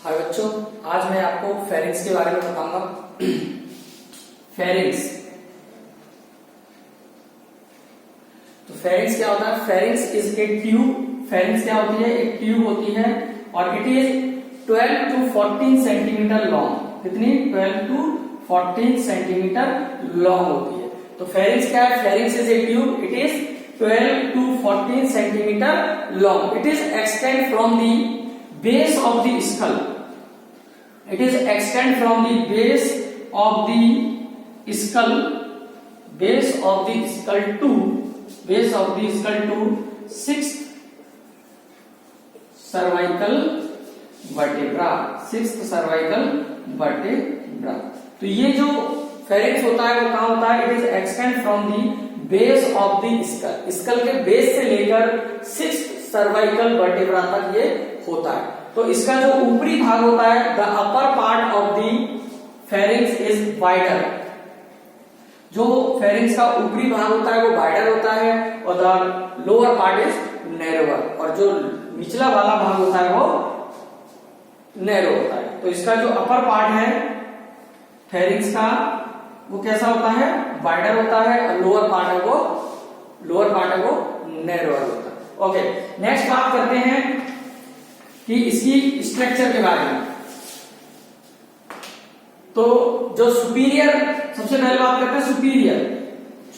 हाय बच्चों, आज मैं आपको फेरिंग्स के बारे में बताऊंगा। फेरिंग्स, तो फेरिंग्स क्या होता है? Pharynx is a tube. Pharynx क्या होती है? एक ट्यूब होती है और it is 12 to 14 centimetre long. कितनी? 12 to 14 सेंटीमीटर लॉन्ग होती है। तो फेरिंग्स क्या है? Pharynx is a tube, it is 12 to 14 centimetre long. It is extend from the base of the skull. It is extend from the base of the skull, base of the skull to sixth cervical vertebra, sixth cervical vertebra. तो ये जो pharynx होता है वो कहाँ होता है? It is extend from the base of the skull. Skull के बेस से लेकर सिक्स्थ सर्वाइकल वर्टेब्रा तक ये होता है। तो इसका जो ऊपरी भाग होता है, the upper part of the pharynx is wider. जो फेरिंग्स का ऊपरी भाग होता है वो वाइडर होता है और the lower part is narrower, और जो निचला वाला भाग होता है वो नैरो होता है। तो इसका जो अपर पार्ट है फेरिंग्स का वो कैसा होता है? वाइडर होता है, और लोअर पार्ट है वो नैरोअर होता है। ओके, नेक्स्ट बात करते हैं कि इसकी स्ट्रक्चर के बारे में। तो जो सुपीरियर, सबसे पहले बात करते हैं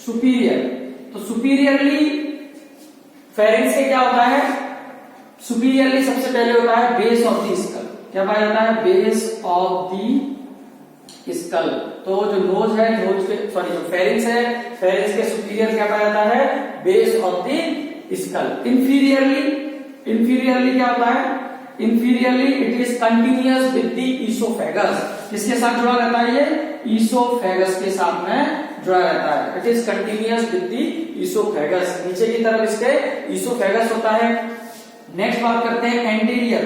सुपीरियर। तो सुपीरियरली फेरिंग्स के क्या होता है? सुपीरियरली सबसे पहले होता है बेस ऑफ द स्कल। क्या पाया जाता है? Base of the school. तो जो नोज है, जो फेरिंग्स है, फेरिंग्स के सुपीरियर क्या पाया जाता है? Base of the school. Inferiorly क्या होता है? Inferiorly it is continuous with the oesophagus. किसके साथ जुड़ा रहता है ये? ईसोफेगस के साथ में जुड़ा रहता है। It is continuous with the oesophagus. नीचे की तरफ इसके ईसोफेगस होता है। नेक्स्ट बात करते हैं एंटीरियर।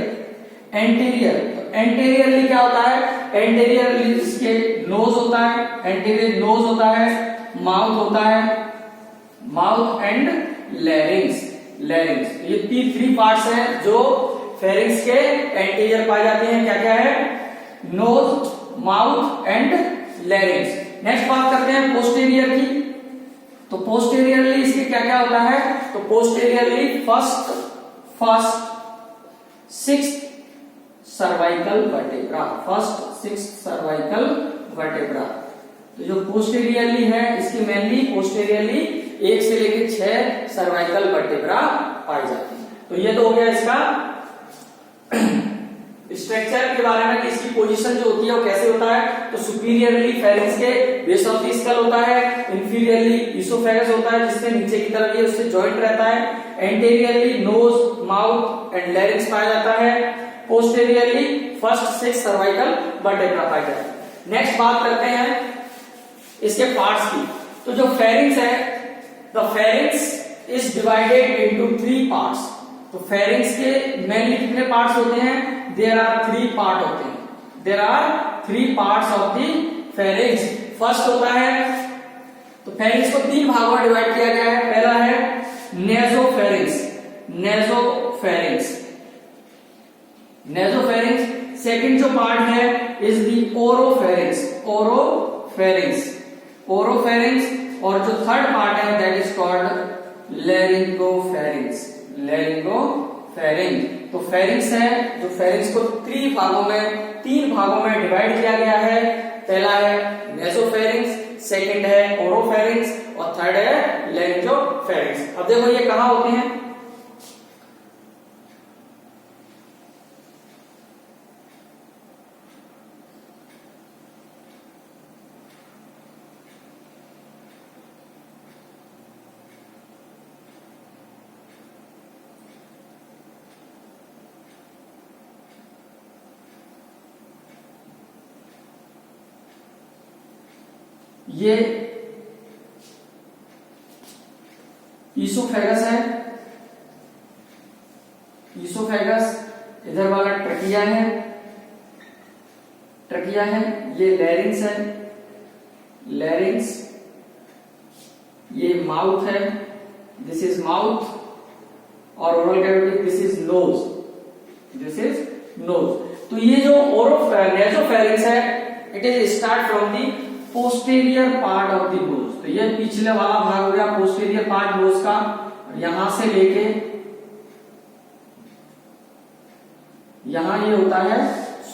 तो एंटीरियरली क्या होता है? एंटीरियरली इसके नोज होता है, एंटीरियर नोज होता है, माउथ होता है, माउथ एंड लैरिंग्स। ये थ्री पार्ट्स हैं जो फेरिंग्स के एंटीरियर पाए जाते हैं। क्या क्या है? Nose, mouth and larynx. Next बात करते हैं पोस्टीरियर की। तो पोस्टीरियरली इसके क्या क्या होता है? तो posteriorly first sixth cervical vertebra. तो जो पोस्टीरियरली है, इसकी मेनली पोस्टीरियरली 1 से लेकर 6 सर्वाइकल वर्टेब्रा पाई जाती है। तो ये तो हो गया इसका स्ट्रक्चर के बारे में कि इसकी पोजीशन जो होती है वो कैसे होता है। तो सुपीरियरली फेरिंग्स के बेस ऑफ द स्कल होता है, इंफीरियरली ईसोफेगस होता है जिससे नीचे की तरफ ये उससे जॉइंट रहता है, anteriorly nose, mouth and larynx पाया जाता है, पोस्टीरियरली फर्स्ट 6 सर्वाइकल वर्टेब्रा पाया जाता है। नेक्स्ट बात करते हैं इसके पार्ट्स की। तो जो फेरिंग्स है, the pharynx is divided into 3 parts. तो फेरिंग्स के मेनली कितने पार्ट्स होते हैं? देयर आर 3 पार्ट होते हैं। There are 3 parts of the pharynx. First होता है, तो फेरिंग्स को 3 भागों में डिवाइड किया गया है। पहला है नेजोफेरिंग्स। सेकंड जो पार्ट है इज द ओरोफेरिंग्स, और जो थर्ड पार्ट है दैट इज कॉल्ड लैरिंगोफेरिंग्स। तो फेरिंग्स है, जो फेरिंग्स को 3 भागों में डिवाइड किया गया है। पहला है नेजोफेरिंग्स, सेकंड है ओरोफेरिंग्स और थर्ड है लैरिंगोफेरिंग्स। अब देखो ये कहां होते हैं? ये ईसोफेगस है, इधर वाला ट्रकिया है, ये लैरिंग्स, ये माउथ है, दिस इज माउथ, और oral cavity this is nose, तो ये जो नेसोफेरिंक्स है it is start from the posterior part of the nose. तो ये पिछले वाला भाग हो गया पोस्टीरियर पार्ट नोज का, यहां से लेके यहां ये होता है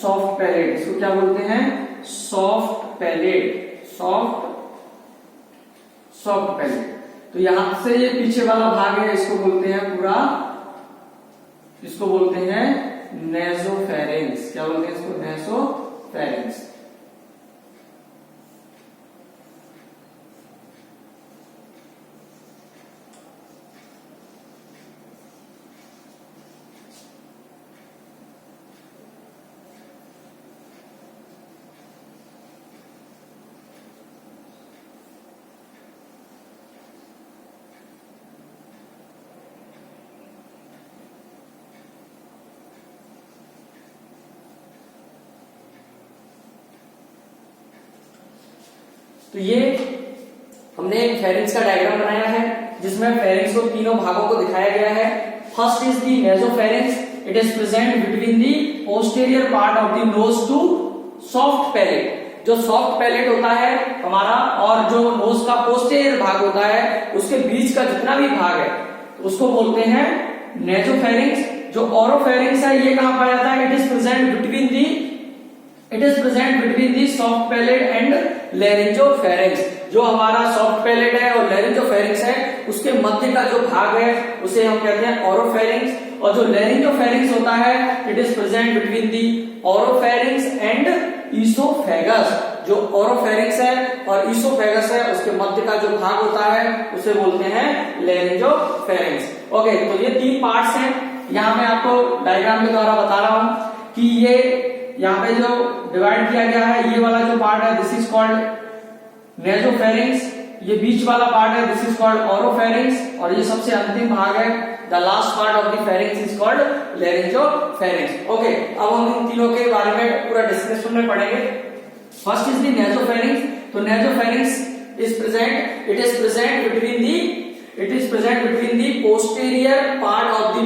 सॉफ्ट पैलेट, इसको क्या बोलते हैं सॉफ्ट पैलेट, सॉफ्ट पैलेट। तो यहां से ये पीछे वाला भाग है इसको बोलते हैं पूरा, इसको बोलते हैं नेसोफेरिंक्स। क्या बोलते हैं इसको नेसोफेरिंक्स। तो ये हमने एक फेरिंक्स का डायग्राम बनाया है जिसमें फेरिंक्स को तीनों भागों को दिखाया गया है। First is the nasopharynx, it is present between the posterior part of the nose to soft palate. जो सॉफ्ट पैलेट होता है हमारा और जो नोज का पोस्टीरियर भाग होता है उसके बीच का जितना भी भाग है उसको बोलते हैं नेसोफेरिंक्स। जो ओरोफेरिंक्स है ये कहां पाया जाता है, it is present between the soft palate and laryngopharynx. जो हमारा सॉफ्ट पैलेट है और लैरिंजोफेरिंक्स है उसके मध्य का जो भाग है उसे हम कहते हैं ओरोफेरिंक्स। और जो लैरिंजोफेरिंक्स होता है it is present between the oropharynx and oesophagus. जो ओरोफेरिंक्स है और ईसोफेगस है उसके मध्य का जो भाग होता है उसे बोलते हैं लैरिंजोफेरिंक्स। ओके, तो ये तीन पार्ट्स हैं। यहाँ मैं आपको डायग्राम के द्वारा बता रहा हूं कि ये यहाँ पे जो डिवाइड किया गया है ये वाला जो पार्ट है दिस इज कॉल्ड नेसोफेरिंक्स, ये बीच वाला पार्ट है दिस इज कॉल्ड ओरोफेरिंक्स और ये सबसे अंतिम भाग है the last part of the pharynx is called laryngopharynx. Okay, अब हम इन तीनों के बारे में पूरा डिस्कशन में पढ़ेंगे। First is the nasopharynx. तो nasopharynx is present between the posterior part of the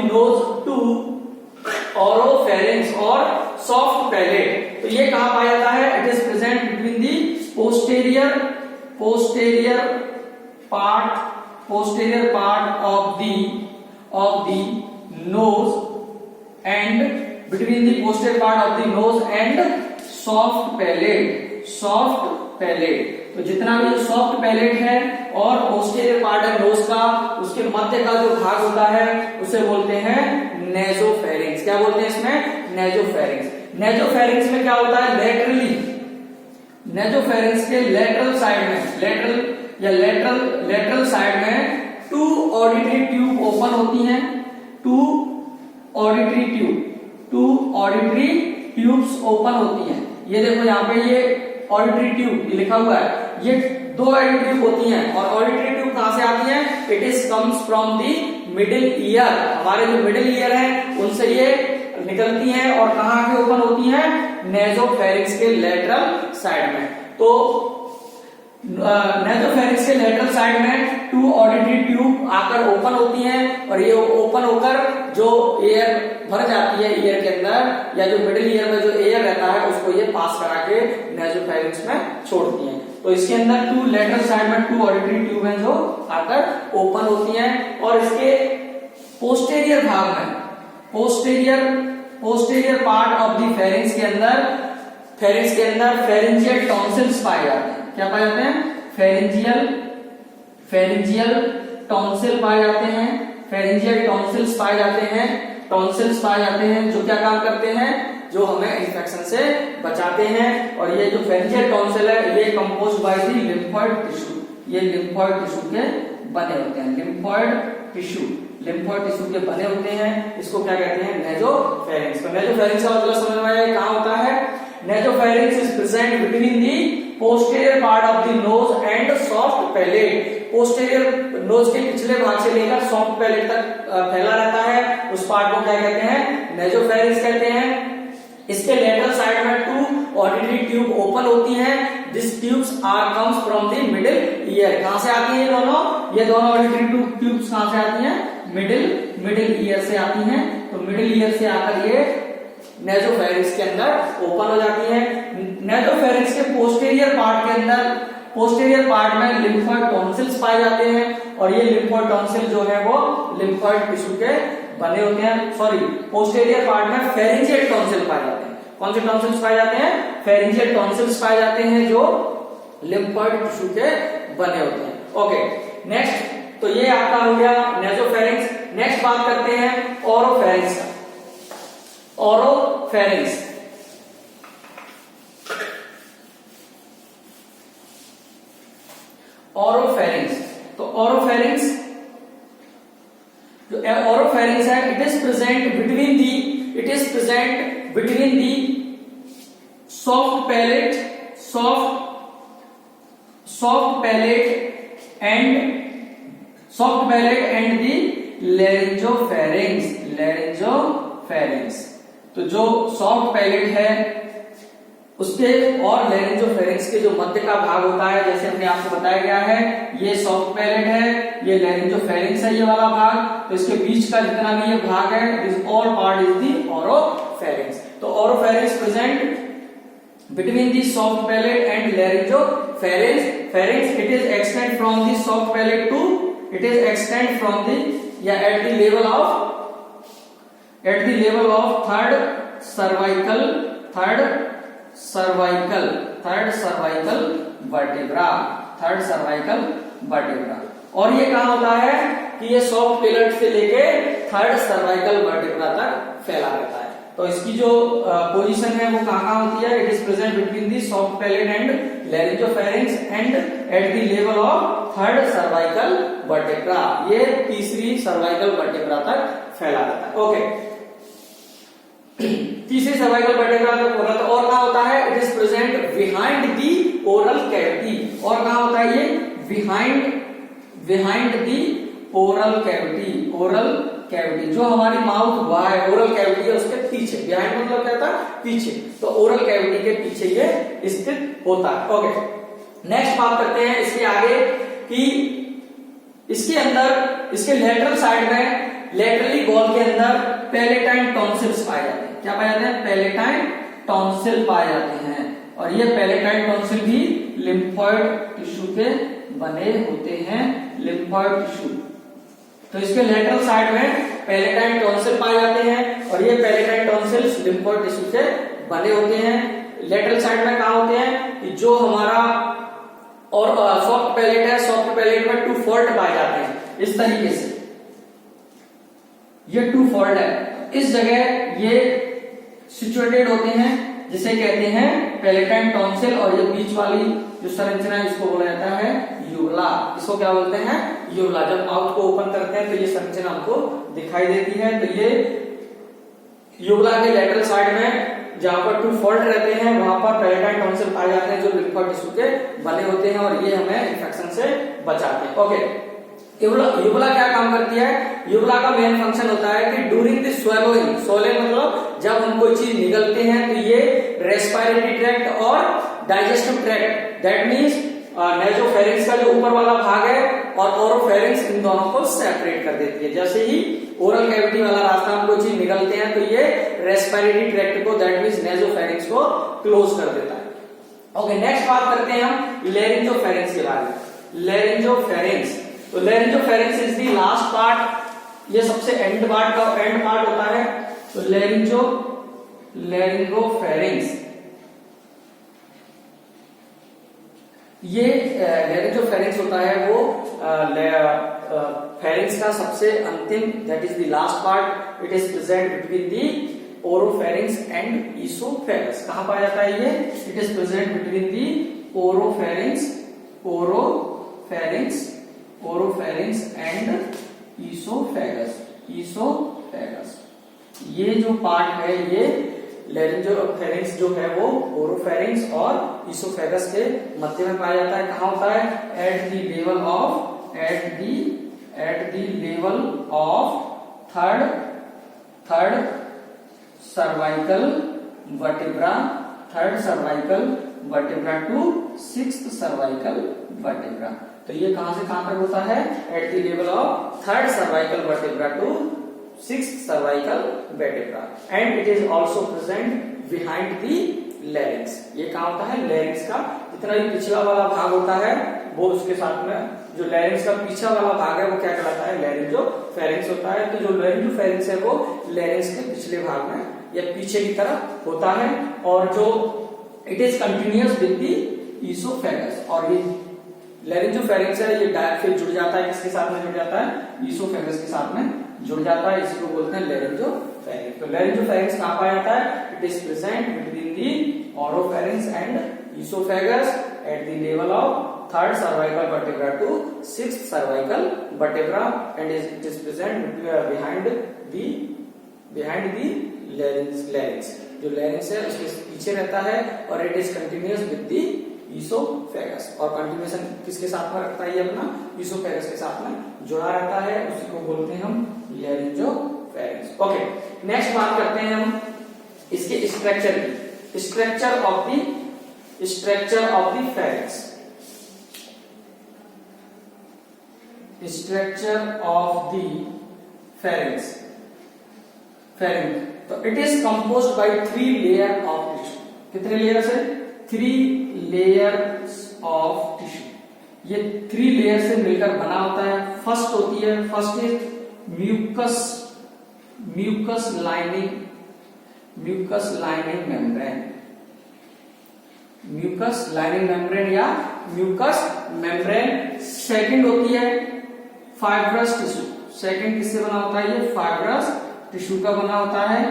nose to oropharynx और सॉफ्ट पैलेट। तो ये कहां पाया जाता है, it is present between the posterior part of the nose and between the posterior part of the nose and soft palate. तो जितना भी जो सॉफ्ट पैलेट है और पोस्टीरियर पार्ट है नोज का उसके मध्य का जो भाग होता है उसे बोलते हैं नेसोफेरिंक्स। क्या बोलते हैं इसमें नेसोफेरिंक्स। नेसोफेरिंक्स में क्या होता है लेटरली, नेसोफेरिंक्स के लेटरल साइड में टू ऑडिटरी ट्यूब ओपन होती हैं, टू ऑडिटरी ट्यूब्स ओपन होती हैं। ये देखो यहाँ पे ये ऑडिटरी ट्यूब ये लिखा हुआ है, ये दो ऑडिटरी ट्यूब होती हैं और ऑडिटरी ट्यूब कहां से आती है, it is comes from the middle ear. हमारे जो मिडिल ईयर है उनसे ये निकलती हैं और कहां के ओपन होती हैं नेसोफेरिंक्स के लेटरल साइड में। तो नेसोफेरिंक्स के लेटरल साइड में टू ऑडिटरी ट्यूब आकर ओपन होती हैं और ये ओपन होकर जो एयर भर जाती है ईयर के अंदर या जो मिडिल ईयर में जो एयर रहता है उसको ये पास करा के नेसोफेरिंक्स में छोड़ती हैं। तो इसके अंदर टू लेटरल साइड में टू ऑडिटरी ट्यूब हैं जो आकर ओपन होती हैं और इसके पोस्टीरियर भाग में posterior part of the pharynx के अंदर फेरिंजियल टॉन्सिल्स पाए जाते हैं। क्या पाए जाते हैं, फेरिंजियल टॉन्सिल पाए जाते हैं, फेरिंजियल टॉन्सिल्स पाए जाते हैं जो क्या काम करते हैं, जो हमें इन्फेक्शन से बचाते हैं। और ये जो फेरिंजियल टॉन्सिल है ये composed by the lymphoid tissue, ये लिम्फोइड टिश्यू के बने होते हैं, लिम्फोइड टिश्यू के बने होते हैं। इसको क्या कहते हैं, नेसोफेरिंक्स। तो नेसोफेरिंक्स का मतलब समझ में आया कहां होता है, nasopharynx is present between the posterior part of the nose and soft palate. Posterior nose के पिछले भाग से लेकर सॉफ्ट पैलेट तक फैला रहता है, उस पार्ट को क्या कहते हैं, नेसोफेरिंक्स कहते हैं। इसके लेटरल साइड में टू ऑडिटरी ट्यूब ओपन होती हैं, this tubes are comes from the middle ear. कहां से आती है ये दोनों ऑडिटरी ट्यूब्स कहां से आती हैं, मिडिल मिडिल ईयर से आती हैं। तो मिडिल ईयर से आकर ये नेजोफेरिंक्स के अंदर ओपन हो जाती है। नेजोफेरिंक्स के पोस्टीरियर पार्ट के अंदर, पोस्टीरियर पार्ट में लिम्फोइड टॉन्सिल्स पाए जाते हैं और ये लिम्फोइड टॉन्सिल जो है वो लिम्फोइड टिश्यू के बने होते हैं। सॉरी, पोस्टीरियर पार्ट में फेरिंजियल टॉन्सिल पाए जाते हैं। कौन से टॉन्सिल्स पाए जाते हैं? फेरिंजियल टॉन्सिल्स पाए जाते हैं जो लिम्फोइड टिश्यू के बने होते हैं। ओके, नेक्स्ट, तो ये आपका हो गया नेजोफेरिंक्स। नेक्स्ट बात करते हैं ओरोफेरिंक्स का। ओरोफेरिंक्स, ओरोफेरिंक्स, तो ओरोफेरिंक्स जो ओरोफेरिंक्स है, it is present between the soft palate and the laryngopharynx. तो जो सॉफ्ट पैलेट है उसके और लेरिंजोफेरिंक्स के जो मध्य का भाग होता है, जैसे हमने आपको बताया गया है, ये सॉफ्ट पैलेट है, ये लेरिंजोफेरिंक्स है, ये वाला भाग। तो इसके बीच का जितना भी ये भाग है, this all part is the oropharynx. तो oropharynx present between the soft palate and laryngopharynx. It is extend from the soft palate to, it is extend from the, at the level of third cervical vertebra। और ये कहाँ होता है कि ये soft palate से लेके थर्ड सर्वाइकल वर्टेब्रा तक फैला रहता है। तो इसकी जो पोजीशन है वो कहाँ होती है? It is present between the soft palate and laryngopharynx and at the level of third cervical vertebra. ये तीसरी सर्वाइकल वर्टेब्रा तक फैला रहता है। ओके, तीसरी सर्वाइकल वर्टेब्रा तक बोला। तो और कहाँ होता है? It is present behind the oral cavity. और कहाँ होता है ये? बिहाइंड दी ओरल कैविटी, जो हमारी माउथ हुआ है, ओरल कैविटी है उसके पीछे। बिहाइंड मतलब क्या था? पीछे। तो ओरल कैविटी के पीछे ये स्थित होता है। ओके, नेक्स्ट बात करते हैं इसके आगे कि इसके अंदर, इसके लेटरल साइड में, लेटरली वॉल के अंदर पैलेटाइन टॉन्सिल्स पाए जाते हैं। क्या पाए जाते हैं? पैलेटाइन टॉन्सिल पाए जाते हैं। और ये पैलेटाइन टॉन्सिल भी लिम्फोइड टिश्यू के बने होते हैं, लिम्फोइड टिश्यू। तो इसके लेटरल साइड में पैलेटाइन टॉन्सिल पाए जाते हैं और ये पैलेटाइन टॉन्सिल्स लिम्फोइड टिश्यू से बने होते हैं। लेटरल साइड में कहा होते हैं कि जो हमारा और सॉफ्ट पैलेट है, सॉफ्ट पैलेट में 2 फोल्ड पाए जाते हैं इस तरीके से। ये 2 फोल्ड है, इस जगह ये सिचुएटेड होते हैं, जिसे कहते हैं पैलेटाइन टॉन्सिल। और ये बीच वाली जो संरचना है इसको बोला जाता है यूवला। इसको क्या बोलते हैं? यूवला। जब माउथ को ओपन करते हैं तो ये संरचना हमको दिखाई देती है। तो ये यूवला के लेटरल साइड में जहां पर 2 फोल्ड रहते हैं वहां पर पैलेटाइन टॉन्सिल पाए जाते हैं जो लिम्फोइड टिश्यू के बने होते हैं और ये हमें इन्फेक्शन से बचाते हैं। ओके, यूवला क्या काम करती है? यूवला का मेन फंक्शन होता है कि ड्यूरिंग द स्वैलोइंग मतलब जब हम कोई चीज निगलते हैं तो ये रेस्पिरेटरी ट्रैक्ट और डाइजेस्टिव ट्रैक्ट, दैट मींस नेजोफेरिंक्स का जो ऊपर वाला भाग है और ओरोफेरिंक्स, इन दोनों को सेपरेट कर देती है। जैसे ही ओरल कैविटी वाला रास्ता हम कोई चीज निगलते हैं तो ये रेस्पिरेटरी ट्रैक्ट को, दैट मींस नेजोफेरिंक्स को क्लोज कर देता है। ओके, नेक्स्ट बात करते हैं हम लेरिंजोफेरिंक्स के बारे में। लेरिंजोफेरिंक्स, तो लेरिंजोफेरिंक्स इज द लास्ट पार्ट, ये सबसे एंड पार्ट होता है। तो लेरिंगोफेरिंक्स, ये लेरिंजोफेरिंक्स होता है वो फेरिंक्स का सबसे अंतिम, that is the last part. It is present between the oropharynx and oesophagus. कहां पाया जाता है ये? It is present between the oropharynx and oesophagus. ये जो पार्ट है ये लेरिंजोफेरिंक्स जो है वो ओरोफेरिंक्स और ईसोफेगस के मध्य में पाया जाता है। कहां होता है? At the level of third cervical vertebra to 6th cervical vertebra. तो ये कहां से कहां तक होता है? At the level of third cervical vertebra to sixth cervical vertebra and it is also present behind the larynx. ये कहाँ होता है? लैरिंक्स का जितना भी पिछला वाला भाग होता है वो उसके साथ में जो लैरिंक्स का पीछा वाला भाग है वो क्या कहलाता है? लैरिंजोफेरिंक्स होता है। तो जो लैरिंजोफेरिंक्स है वो लैरिंक्स के पिछले भाग में या पीछे की तरफ होता है और जो it is continuous with the oesophagus. और ये लैरिंजोफेरिंक्स है ये फिर जुड़ जाता है, किसके साथ में जुड़ जाता है? ईसोफेगस के साथ में जुड़ जाता है, इसको बोलते हैं लैरिंजोफेरिंक्स। तो लैरिंजोफेरिंक्स कहाँ पाया जाता है? It is present between the oropharynx and oesophagus at the level of third cervical vertebra to sixth cervical vertebra and it is present behind the larynx। जो larynx है उसके पीछे रहता है और it is continuous with the esophagus। और continuation किसके साथ में रखता है? ये अपना esophagus के साथ में जुड़ा रहता है, उसी को बोलते हैं हम laryngopharynx। ओके, नेक्स्ट बात करते हैं हम इसके स्ट्रक्चर की। Structure of the pharynx। Structure of the pharynx। तो it is composed by 3 layer of tissue। कितने लेयर्स है? 3 layers of tissue। ये 3 लेयर से मिलकर बना होता है। First is mucus lining membrane. Mucus lining membrane या म्यूकस मेम्ब्रेन। सेकंड होती है फाइब्रस टिश्यू। सेकंड किससे बना होता है? ये फाइब्रस टिश्यू का बना होता है।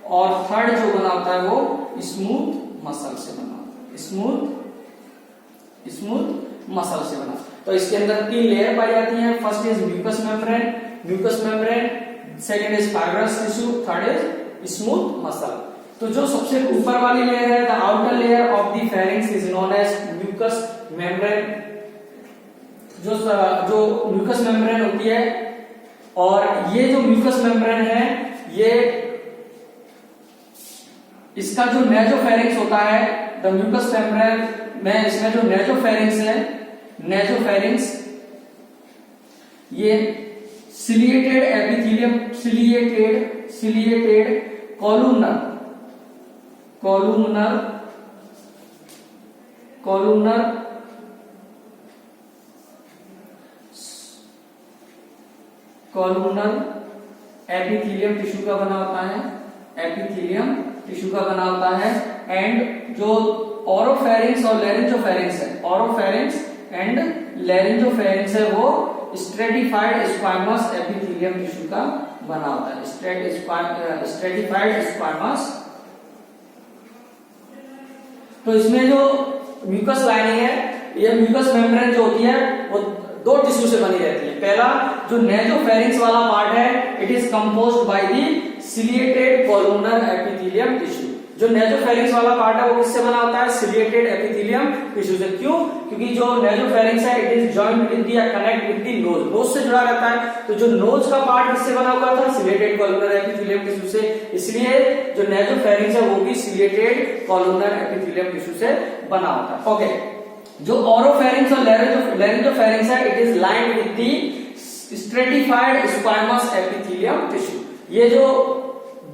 और थर्ड जो बना होता है वो स्मूथ मसल से बना होता है। स्मूथ मसल से बना। तो इसके अंदर 3 लेयर पाई जाती हैं। First is mucus membrane, second is fibrous tissue, third is smooth muscle. तो जो सबसे ऊपर वाली लेयर है the outer layer of the pharynx is known as mucus membrane. जो म्यूकस मेम्ब्रेन होती है और ये जो म्यूकस मेम्ब्रेन है ये इसका जो नेजोफेरिंक्स होता है द म्यूकस मेम्ब्रेन में इसमें जो नेजोफेरिंक्स है ये ciliated epithelium ciliated columnar epithelium tissue का बना होता है। एंड जो ओरोफेरिंक्स और लैरिंजोफेरिंक्स एंड लैरिंजोफेरिंक्स है वो स्ट्रेटिफाइड स्क्वामस एपिथेलियम टिश्यू का बना होता है। Stratified squamous. तो इसमें जो म्यूकस लाइनिंग है ये म्यूकस मेम्ब्रेन जो होती है वो 2 टिश्यू से बनी रहती है। पहला जो नेजोफेरिंक्स वाला पार्ट है it is composed by the ciliated columnar epithelium tissue. जो नेजोफेरिंक्स वाला पार्ट है वो किससे बना होता है? सिलिएटेड एपिथेलियम टिश्यू से। क्यों? क्योंकि जो नेजोफेरिंक्स है it is joint with the connect with the nose से जुड़ा रहता है। तो जो नोज का पार्ट किससे बना हुआ था? सिलिएटेड कॉलुमनर एपिथेलियम टिश्यू से। इसलिए जो नेजोफेरिंक्स है वो भी सिलिएटेड कॉलुमनर एपिथेलियम टिश्यू से बना होता है। ओके, जो ओरोफेरिंक्स और लैरिंजोफेरिंक्स है it is lined with the stratified squamous epithelium tissue. ये जो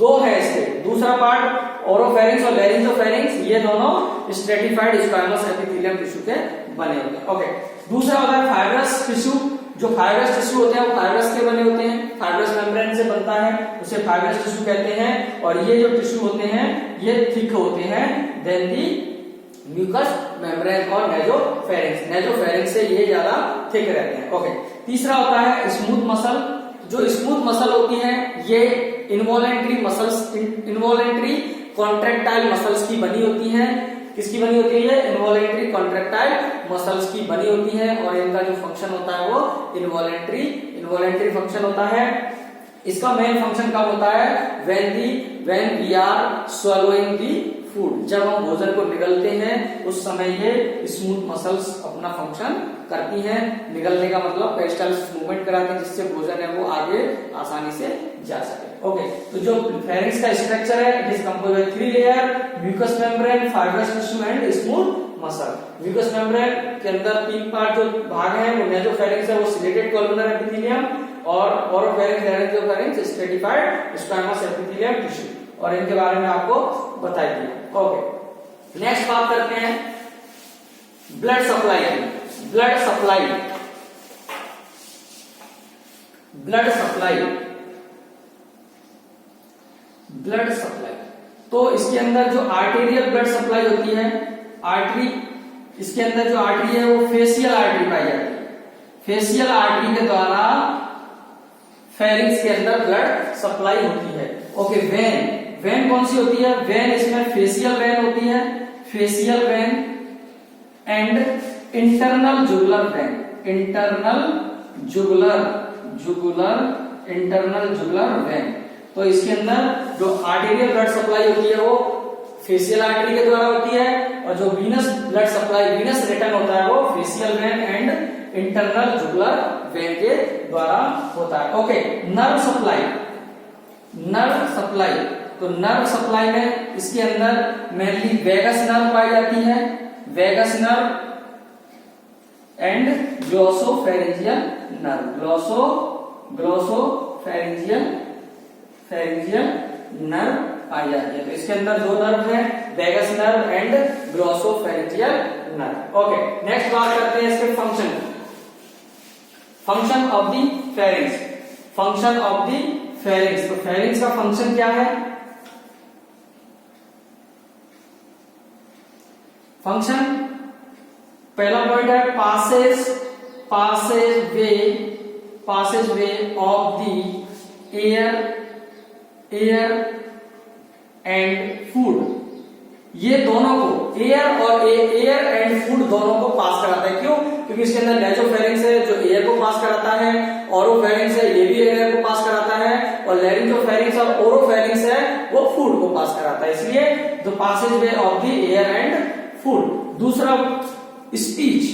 2 है इसके दूसरा पार्ट ओरोफेरिंक्स और लैरिंजोफेरिंक्स ये दोनों स्ट्रेटिफाइड स्क्वामस एपिथेलियम टिश्यू के बने होते हैं। ओके, दूसरा होता है फाइब्रस टिश्यू। जो फाइब्रस टिश्यू होते हैं वो फाइब्रस के बने होते हैं, फाइब्रस मेम्ब्रेन से बनता है, उसे फाइब्रस टिश्यू कहते हैं। और ये जो टिश्यू होते हैं ये थिक होते हैं देन दी म्यूकस मेम्ब्रेन और नेजोफेरिंक्स से ये ज्यादा थिक रहते हैं। ओके, तीसरा होता है स्मूथ मसल। जो स्मूथ मसल होती है ये इनवॉलेंट्री कॉन्ट्रैक्टाइल मसल्स की बनी होती है। किसकी बनी होती है? ये इनवॉलेंट्री कॉन्ट्रैक्टाइल मसल्स की बनी होती है और इनका जो फंक्शन होता है वो इनवॉलेंट्री फंक्शन होता है। इसका मेन फंक्शन कब होता है? When we are swallowing the food. जब हम भोजन को निगलते हैं उस समय ये स्मूथ मसल्स अपना फंक्शन करती हैं। निगलने का मतलब पेरिस्टाल्सिस मूवमेंट कराते हैं जिससे भोजन है वो आगे आसानी से जा सके। ओके, तो जो फेरिंक्स का स्ट्रक्चर है it is composed by 3 layer mucus membrane, fibrous tissue and smooth muscle. Mucus membrane के अंदर 3 पार्ट जो भाग है वो नेजोफेरिंक्स है वो सिलिएटेड कॉलुमनर एपिथेलियम और ओरोफेरिंक्स लैरिंजियोफेरिंक्स स्ट्रेटिफाइड स्क्वैमस एपिथेलियल टिश्यू, और इनके बारे में आपको बता दिया। ओके, नेक्स्ट बात करते हैं ब्लड सप्लाई की। Blood supply, blood supply, blood supply, तो इसके अंदर जो आर्टेरियल ब्लड सप्लाई होती है, आर्टरी, इसके अंदर जो आर्टरी है वो फेशियल आर्टरी पाई जाती है। फेशियल आर्टरी के द्वारा फेरिंग्स के अंदर ब्लड सप्लाई होती है। ओके, वेन, वेन कौन सी होती है? वेन इसमें फेशियल वेन होती है, facial vein and internal jugular when, internal jugular, jugular, internal jugular when. तो इसके अंदर जो आर्टेरियल ब्लड सप्लाई होती है वो फेशियल आर्टरी के द्वारा होती है, और जो venous blood supply, venous return होता है वो facial vein and internal jugular vein के द्वारा होता है। Okay, nerve supply, nerve supply, तो नर्व सप्लाई में इसके अंदर मेनली वेगस नर्व पाई जाती है, vagus nerve and glossopharyngeal nerve, glossopharyngeal nerve पाई जाती है। तो इसके अंदर दो नर्व है, vagus nerve and glossopharyngeal nerve. Okay, next बात करते हैं इसके function, function of the pharynx, function of the pharynx. तो फेरिंग्स का फंक्शन क्या है? फंक्शन, पहला पॉइंट है passage, passage way of the air and food, ये दोनों को, एयर एंड फूड दोनों को पास कराता है। क्यों? क्योंकि इसके अंदर नेजोफेरिंक्स है जो एयर को पास कराता है, ओरोफेरिंक्स है ये भी एयर को पास कराता है, और लैरिंजियोफेरिंक्स और ओरोफेरिंक्स है वो फूड को पास कराता है। इसलिए the passage way of the air and food. दूसरा स्पीच,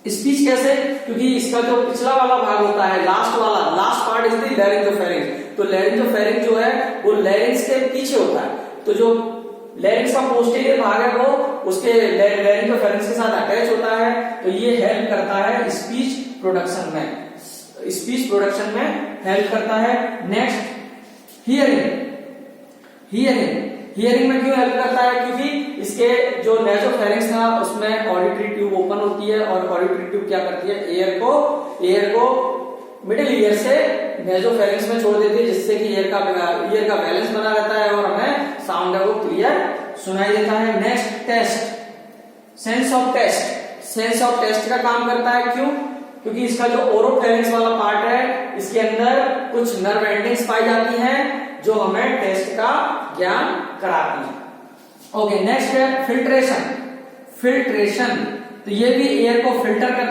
स्पीच कैसे? क्योंकि इसका जो पिछला वाला भाग होता है, लास्ट वाला, लास्ट पार्ट इज द लैरिंजियोफेरिंक्स। तो लैरिंजियोफेरिंक्स जो है वो लैरिंक्स के पीछे होता है, तो जो लैरिंक्स का पोस्टीरियर भाग है वो उसके लैरिंजियोफेरिंक्स के साथ अटैच होता है, तो ये हेल्प करता है स्पीच प्रोडक्शन में, स्पीच प्रोडक्शन में हेल्प करता है। नेक्स्ट हियरिंग, हियरिंग में क्यों हेल्प करता है? क्योंकि इसके जो नेजोफेरिंक्स था उसमें ऑडिटरी ट्यूब ओपन होती है, और ऑडिटरी ट्यूब क्या करती है? एयर को मिडिल ईयर से नेजोफेरिंक्स में छोड़ देती है, जिससे कि ईयर का बैलेंस बना रहता है और हमें साउंड है वो क्लियर सुनाई देता है। Next taste, sense of taste, sense of taste का काम करता है। क्यों? क्योंकि इसका जो ओरोफेरिंक्स वाला पार्ट है इसके अंदर कुछ नर्व एंडिंग्स पाई जाती हैं जो हमें टेस्ट का ज्ञान कराती है। ओके, नेक्स्ट है फिल्ट्रेशन, तो ये भी एयर को फिल्टर करता है।